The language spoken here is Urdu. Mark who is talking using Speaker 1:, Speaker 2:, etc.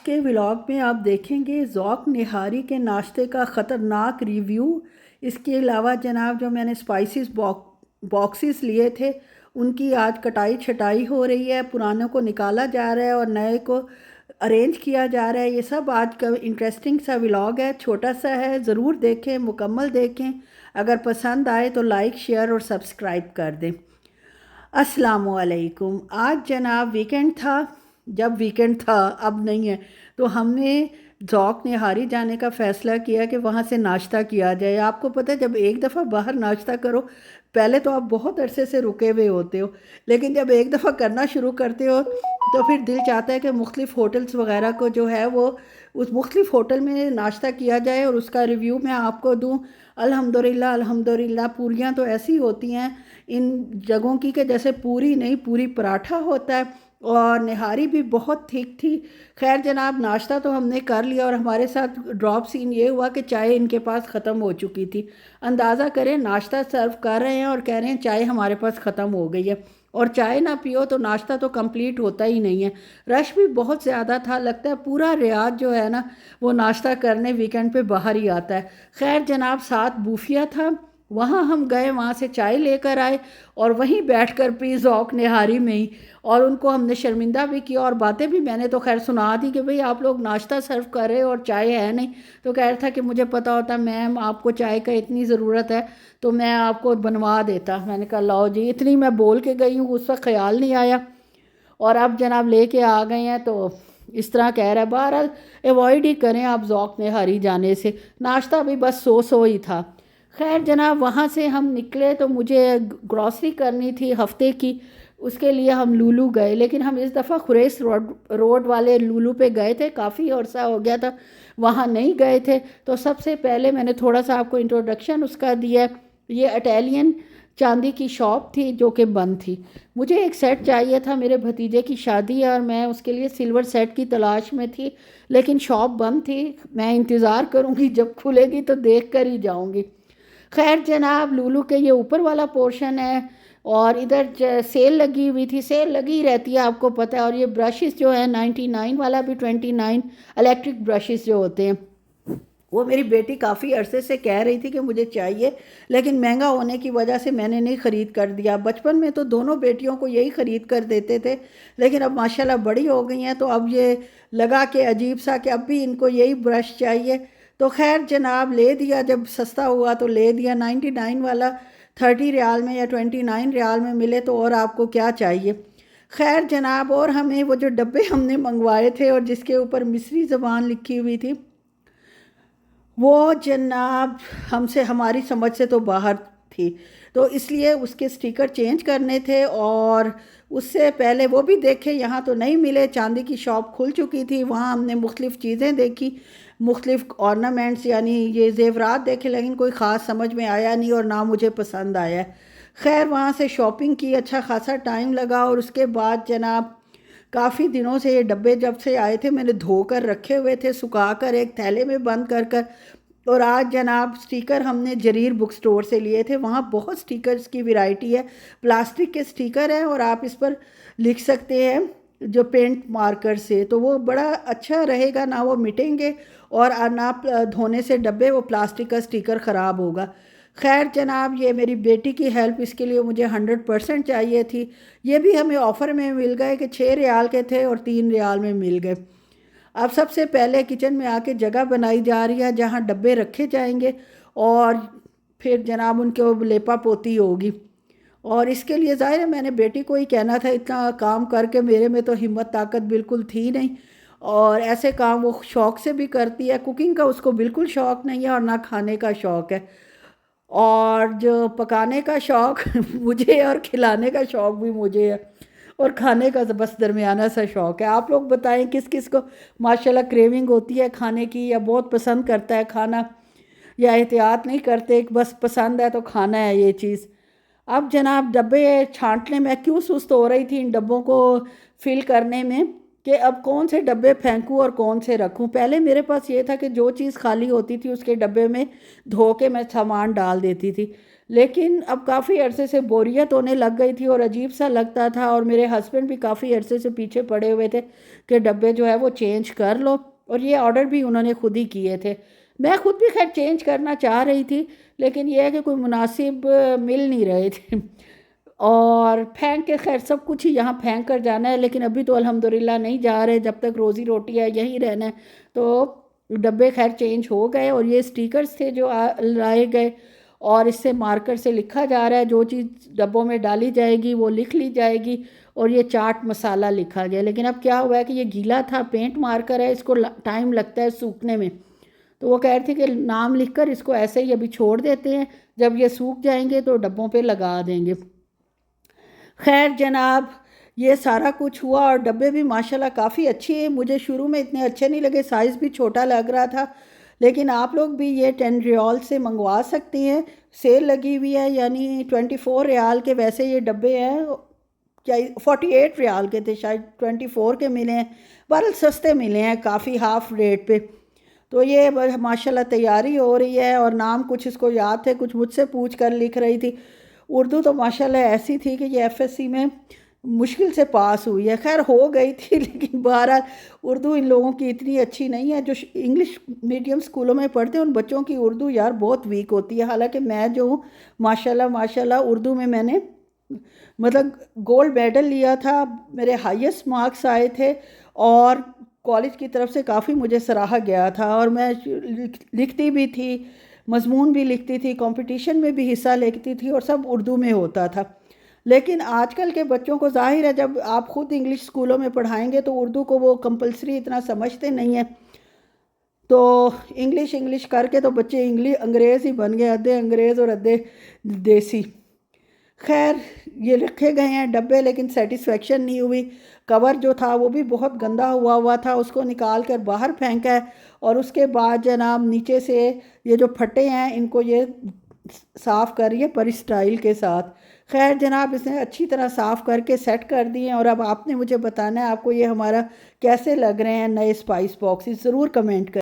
Speaker 1: کے ولاگ میں آپ دیکھیں گے ذوق نہاری کے ناشتے کا خطرناک ریویو۔ اس کے علاوہ جناب جو میں نے اسپائسیز باکسز لیے تھے ان کی آج کٹائی چھٹائی ہو رہی ہے، پرانوں کو نکالا جا رہا ہے اور نئے کو ارینج کیا جا رہا ہے۔ یہ سب آج کا انٹرسٹنگ سا ولاگ ہے، چھوٹا سا ہے، ضرور دیکھیں، مکمل دیکھیں۔ اگر پسند آئے تو لائک شیئر اور سبسکرائب کر دیں۔ السلام علیکم۔ آج جناب ویکنڈ تھا، جب ویکنڈ تھا اب نہیں ہے، تو ہم نے ذوق نہاری جانے کا فیصلہ کیا کہ وہاں سے ناشتہ کیا جائے۔ آپ کو پتہ ہے جب ایک دفعہ باہر ناشتہ کرو پہلے تو آپ بہت عرصے سے رکے ہوئے ہوتے ہو، لیکن جب ایک دفعہ کرنا شروع کرتے ہو تو پھر دل چاہتا ہے کہ مختلف ہوٹلز وغیرہ کو جو ہے وہ اس مختلف ہوٹل میں ناشتہ کیا جائے اور اس کا ریویو میں آپ کو دوں۔ الحمدللہ پوریاں تو ایسی ہوتی ہیں ان جگہوں کی کہ جیسے پوری نہیں پوری پراٹھا ہوتا ہے، اور نہاری بھی بہت ٹھیک تھی۔ خیر جناب ناشتہ تو ہم نے کر لیا اور ہمارے ساتھ ڈراپ سین یہ ہوا کہ چائے ان کے پاس ختم ہو چکی تھی۔ اندازہ کریں ناشتہ سرو کر رہے ہیں اور کہہ رہے ہیں چائے ہمارے پاس ختم ہو گئی ہے، اور چائے نہ پیو تو ناشتہ تو کمپلیٹ ہوتا ہی نہیں ہے۔ رش بھی بہت زیادہ تھا، لگتا ہے پورا ریاض جو ہے نا وہ ناشتہ کرنے ویکنڈ پہ باہر ہی آتا ہے۔ خیر جناب ساتھ بوفیا تھا، وہاں ہم گئے، وہاں سے چائے لے کر آئے اور وہیں بیٹھ کر پی ذوق نہاری میں ہی، اور ان کو ہم نے شرمندہ بھی کیا اور باتیں بھی میں نے تو خیر سنا دی کہ بھئی آپ لوگ ناشتہ سرو کر رہے اور چائے ہے نہیں۔ تو کہہ رہا تھا کہ مجھے پتا ہوتا میم آپ کو چائے کا اتنی ضرورت ہے تو میں آپ کو بنوا دیتا۔ میں نے کہا لاؤ جی، اتنی میں بول کے گئی ہوں، اس وقت خیال نہیں آیا، اور اب جناب لے کے آ گئے ہیں تو اس طرح کہہ رہا ہے۔ بہرحال ایوائڈ ہی کریں آپ ذوق نہاری جانے سے، ناشتہ بھی بس سو ہی تھا۔ خیر جناب وہاں سے ہم نکلے تو مجھے گروسری کرنی تھی ہفتے کی، اس کے لیے ہم لولو گئے، لیکن ہم اس دفعہ خریس روڈ والے لولو پہ گئے تھے، کافی عرصہ ہو گیا تھا وہاں نہیں گئے تھے۔ تو سب سے پہلے میں نے تھوڑا سا آپ کو انٹروڈکشن اس کا دیا ہے۔ یہ اٹیلین چاندی کی شاپ تھی جو کہ بند تھی۔ مجھے ایک سیٹ چاہیے تھا، میرے بھتیجے کی شادی ہے اور میں اس کے لیے سلور سیٹ کی تلاش میں تھی، لیکن شاپ بند تھی۔ میں انتظار کروں گی، جب کھلے گی تو دیکھ کر ہی جاؤں گی۔ خیر جناب لولو کے یہ اوپر والا پورشن ہے، اور ادھر سیل لگی ہوئی تھی، سیل لگی رہتی ہے آپ کو پتہ ہے، اور یہ برشز جو ہے 99 والا بھی 29 الیکٹرک برشز جو ہوتے ہیں، وہ میری بیٹی کافی عرصے سے کہہ رہی تھی کہ مجھے چاہیے، لیکن مہنگا ہونے کی وجہ سے میں نے نہیں خرید کر دیا۔ بچپن میں تو دونوں بیٹیوں کو یہی خرید کر دیتے تھے، لیکن اب ماشاءاللہ بڑی ہو گئی ہیں تو اب یہ لگا کہ عجیب سا کہ اب بھی ان کو یہی برش چاہیے۔ تو خیر جناب لے دیا، جب سستا ہوا تو لے دیا۔ 99 والا 30 ریال میں یا 29 ریال میں ملے تو اور آپ کو کیا چاہیے۔ خیر جناب اور ہمیں وہ جو ڈبے ہم نے منگوائے تھے اور جس کے اوپر مصری زبان لکھی ہوئی تھی، وہ جناب ہم سے ہماری سمجھ سے تو باہر تھی، تو اس لیے اس کے سٹیکر چینج کرنے تھے، اور اس سے پہلے وہ بھی دیکھے، یہاں تو نہیں ملے۔ چاندی کی شاپ کھل چکی تھی، وہاں ہم نے مختلف چیزیں دیکھی، مختلف آرنامنٹس یعنی یہ زیورات دیکھے، لیکن کوئی خاص سمجھ میں آیا نہیں اور نہ مجھے پسند آیا۔ خیر وہاں سے شاپنگ کی، اچھا خاصا ٹائم لگا، اور اس کے بعد جناب کافی دنوں سے یہ ڈبے جب سے آئے تھے میں نے دھو کر رکھے ہوئے تھے، سکھا کر ایک تھیلے میں بند کر کر، اور آج جناب سٹیکر ہم نے جریر بک سٹور سے لیے تھے۔ وہاں بہت سٹیکرز کی ویرائٹی ہے، پلاسٹک کے سٹیکر ہیں اور آپ اس پر لکھ سکتے ہیں جو پینٹ مارکر سے، تو وہ بڑا اچھا رہے گا، نہ وہ مٹیں گے اور نہ دھونے سے ڈبے وہ پلاسٹک کا سٹیکر خراب ہوگا۔ خیر جناب یہ میری بیٹی کی ہیلپ، اس کے لیے مجھے 100% چاہیے تھی۔ یہ بھی ہمیں آفر میں مل گئے کہ 6 ریال کے تھے اور 3 ریال میں مل گئے۔ اب سب سے پہلے کچن میں آ کے جگہ بنائی جا رہی ہے جہاں ڈبے رکھے جائیں گے، اور پھر جناب ان کے لیپا پوتی ہوگی، اور اس کے لیے ظاہر ہے میں نے بیٹی کو ہی کہنا تھا، اتنا کام کر کے میرے میں تو ہمت طاقت بالکل تھی نہیں، اور ایسے کام وہ شوق سے بھی کرتی ہے۔ کوکنگ کا اس کو بالکل شوق نہیں ہے اور نہ کھانے کا شوق ہے، اور جو پکانے کا شوق مجھے اور کھلانے کا شوق بھی مجھے ہے، اور کھانے کا بس درمیانہ سا شوق ہے۔ آپ لوگ بتائیں کس کس کو ماشاءاللہ کریونگ ہوتی ہے کھانے کی، یا بہت پسند کرتا ہے کھانا، یا احتیاط نہیں کرتے بس پسند ہے تو کھانا ہے یہ چیز۔ اب جناب ڈبے چھانٹنے میں کیوں سست ہو رہی تھی ان ڈبوں کو فل کرنے میں کہ اب کون سے ڈبے پھینکوں اور کون سے رکھوں۔ پہلے میرے پاس یہ تھا کہ جو چیز خالی ہوتی تھی اس کے ڈبے میں دھو کے میں سامان ڈال دیتی تھی، لیکن اب کافی عرصے سے بوریت ہونے لگ گئی تھی اور عجیب سا لگتا تھا، اور میرے ہسبینڈ بھی کافی عرصے سے پیچھے پڑے ہوئے تھے کہ ڈبے جو ہے وہ چینج کر لو، اور یہ آرڈر بھی انہوں نے خود ہی کیے تھے۔ میں خود بھی خیر چینج کرنا چاہ رہی تھی، لیکن یہ ہے کہ کوئی مناسب مل نہیں رہے تھے، اور پھینک کے خیر سب کچھ ہی یہاں پھینک کر جانا ہے، لیکن ابھی تو الحمدللہ نہیں جا رہے، جب تک روزی روٹی ہے یہیں رہنا ہے۔ تو ڈبے خیر چینج ہو گئے، اور یہ سٹیکرز تھے جو لائے گئے، اور اس سے مارکر سے لکھا جا رہا ہے، جو چیز ڈبوں میں ڈالی جائے گی وہ لکھ لی جائے گی، اور یہ چاٹ مسالہ لکھا گیا۔ لیکن اب کیا ہوا ہے کہ یہ گیلا تھا، پینٹ مارکر ہے، اس کو ٹائم لگتا ہے سوکھنے میں، تو وہ کہہ رہی تھی کہ نام لکھ کر اس کو ایسے ہی ابھی چھوڑ دیتے ہیں، جب یہ سوکھ جائیں گے تو ڈبوں پہ لگا دیں گے۔ خیر جناب، یہ سارا کچھ ہوا، اور ڈبے بھی ماشاءاللہ کافی اچھی ہیں، مجھے شروع میں اتنے اچھے نہیں لگے، سائز بھی چھوٹا لگ رہا تھا، لیکن آپ لوگ بھی یہ 10 ریال سے منگوا سکتی ہیں، سیل لگی ہوئی ہے، یعنی 24 ریال کے ویسے یہ ڈبے ہیں، کیا 48 ریال کے تھے، شاید 24 کے ملے ہیں، بہرحال سستے ملے ہیں کافی، ہاف ریٹ پہ۔ تو یہ ماشاءاللہ تیاری ہو رہی ہے، اور نام کچھ اس کو یاد تھے، کچھ مجھ سے پوچھ کر لکھ رہی تھی۔ اردو تو ماشاءاللہ ایسی تھی کہ یہ ایف ایس سی میں مشکل سے پاس ہوئی ہے، خیر ہو گئی تھی، لیکن بہرحال اردو ان لوگوں کی اتنی اچھی نہیں ہے، جو انگلش میڈیم اسکولوں میں پڑھتے ہیں ان بچوں کی اردو یار بہت ویک ہوتی ہے، حالانکہ میں جو ہوں ماشاءاللہ اردو میں نے مطلب گولڈ میڈل لیا تھا، میرے ہائیسٹ مارکس آئے تھے، اور کالج کی طرف سے کافی مجھے سراہا گیا تھا، اور میں لکھتی بھی تھی، مضمون بھی لکھتی تھی، کمپٹیشن میں بھی حصہ لیتی تھی، اور سب اردو میں ہوتا تھا۔ لیکن آج کل کے بچوں کو ظاہر ہے جب آپ خود انگلش اسکولوں میں پڑھائیں گے تو اردو کو وہ کمپلسری اتنا سمجھتے نہیں ہیں، تو انگلش کر کے تو بچے انگریز ہی بن گئے، ادھے انگریز اور ادھے دیسی۔ خیر یہ رکھے گئے ہیں ڈبے، لیکن سیٹسفیکشن نہیں ہوئی، کور جو تھا وہ بھی بہت گندا ہوا تھا، اس کو نکال کر باہر پھینکا ہے، اور اس کے بعد جناب نیچے سے یہ جو پھٹے ہیں ان کو یہ صاف کریے پریسٹائل کے ساتھ۔ خیر جناب اس نے اچھی طرح صاف کر کے سیٹ کر دیے، اور اب آپ نے مجھے بتانا ہے آپ کو یہ ہمارا کیسے لگ رہے ہیں نئے اسپائس باکسز، ضرور کمنٹ کریں۔